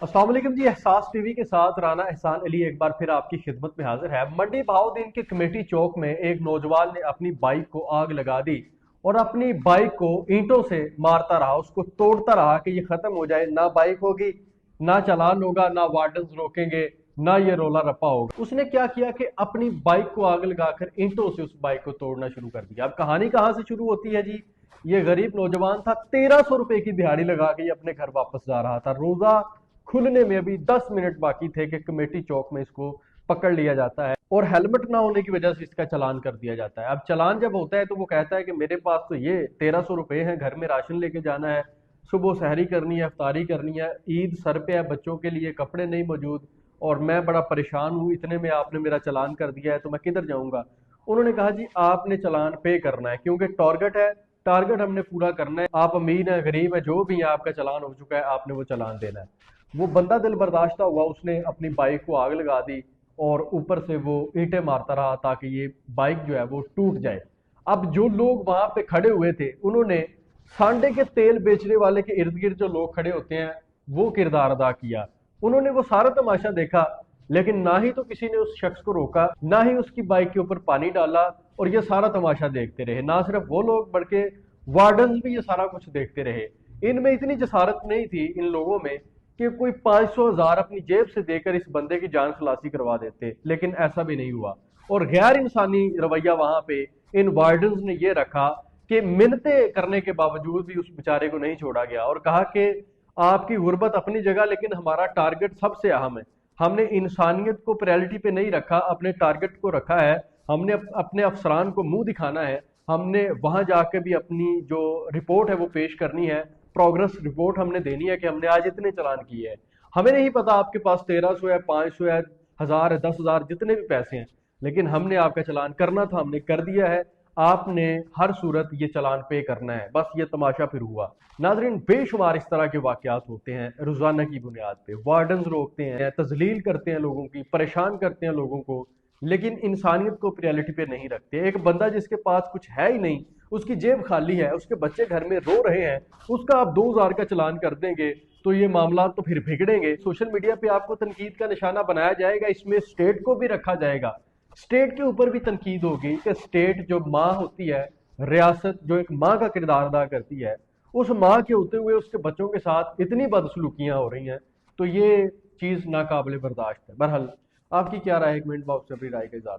अस्सलाम वालेकुम जी। एहसास टीवी के साथ राना एहसान अली एक बार फिर आपकी खिदमत में हाजिर है। मंडी बहाउद्दीन के कमेटी चौक में एक नौजवान ने अपनी बाइक को आग लगा दी और अपनी बाइक को ईंटों से मारता रहा, उसको तोड़ता रहा कि ये खत्म हो जाए। ना बाइक होगी, ना चालान होगा, ना वार्डन्स रोकेंगे, ना ये रोला रप्पा होगा। उसने क्या किया कि अपनी बाइक को आग लगाकर ईंटों से उस बाइक को तोड़ना शुरू कर दिया। अब कहानी कहां से शुरू होती है जी। ये गरीब नौजवान था, 1300 रुपए की दिहाड़ी लगा के अपने घर वापस जा रहा था। रोजा खुलने में अभी 10 मिनट बाकी थे कि कमेटी चौक में इसको पकड़ लिया जाता है और हेलमेट ना होने की वजह से इसका चालान कर दिया जाता है। अब चालान जब होता है तो वो कहता है कि मेरे पास तो ये 1300 रुपए हैं, घर में राशन लेके जाना है, सुबह सहरी करनी है, अफ्तारी करनी है, ईद सर पे है, बच्चों के लिए कपड़े नहीं मौजूद और मैं बड़ा परेशान हूँ, इतने में आपने मेरा चालान कर दिया है तो मैं किधर जाऊंगा। उन्होंने कहा जी आपने चालान पे करना है क्योंकि टारगेट है, टारगेट हमने पूरा करना है। आप अमीर हैं, गरीब है, जो भी है, आपका चालान हो चुका है, आपने वो चालान देना है। वो बंदा दिल बर्दाश्त हुआ, उसने अपनी बाइक को आग लगा दी और ऊपर से वो ईंटें मारता रहा ताकि ये बाइक जो है वो टूट जाए। अब जो लोग वहां पे खड़े हुए थे उन्होंने सांडे के तेल बेचने वाले के इर्द गिर्द जो लोग खड़े होते हैं वो किरदार अदा किया। उन्होंने वो सारा तमाशा देखा, लेकिन ना ही तो किसी ने उस शख्स को रोका, ना ही उसकी बाइक के ऊपर पानी डाला, और ये सारा तमाशा देखते रहे। ना सिर्फ वो लोग बल्कि वार्डन भी ये सारा कुछ देखते रहे। इनमें इतनी जसारत नहीं थी इन लोगों में कि कोई 500,000 अपनी जेब से देकर इस बंदे की जान खलासी करवा देते, लेकिन ऐसा भी नहीं हुआ। और गैर इंसानी रवैया वहां पे इन वार्डन्स ने ये रखा कि मिन्नतें करने के बावजूद भी उस बेचारे को नहीं छोड़ा गया और कहा कि आपकी गुर्बत अपनी जगह, लेकिन हमारा टारगेट सबसे अहम है। हमने इंसानियत को प्रायोरिटी पे नहीं रखा, अपने टारगेट को रखा है। हमने अपने अफसरान को मुंह दिखाना है, हमने वहां जाकर भी अपनी जो रिपोर्ट है वो पेश करनी है, प्रोग्रेस रिपोर्ट हमने देनी है कि हमने आज इतने चालान किए हैं। हमें नहीं पता आपके पास 1300 है, 500 है, 1000 है, 10,000, जितने भी पैसे हैं, लेकिन हमने आपका चालान करना था, हमने कर दिया है। आपने हर सूरत ये चालान पे करना है। बस ये तमाशा फिर हुआ। नाजरीन, बेशुमार इस तरह के वाकयात होते हैं रोजाना की बुनियाद पे। वार्डन्स रोकते हैं, तजलील करते हैं लोगों की, परेशान करते हैं लोगों को, लेकिन इंसानियत को प्रायोरिटी पे नहीं रखते। एक बंदा जिसके पास कुछ है ही नहीं, उसकी जेब खाली है, उसके बच्चे घर में रो रहे हैं, उसका आप 2,000 का चालान कर देंगे तो ये मामला तो फिर बिगड़ेंगे। सोशल मीडिया पे आपको तनकीद का निशाना बनाया जाएगा, इसमें स्टेट को भी रखा जाएगा। स्टेट के ऊपर भी तनकीद होगी कि स्टेट जो माँ होती है, रियासत जो एक माँ का किरदार अदा करती है, उस माँ के होते हुए उसके बच्चों के साथ इतनी बदसलूकियां हो रही हैं, तो ये चीज़ नाकाबिले बर्दाश्त है। बहरहाल आपकी क्या राय है, कमेंट बॉक्स में अपनी राय का इज़हार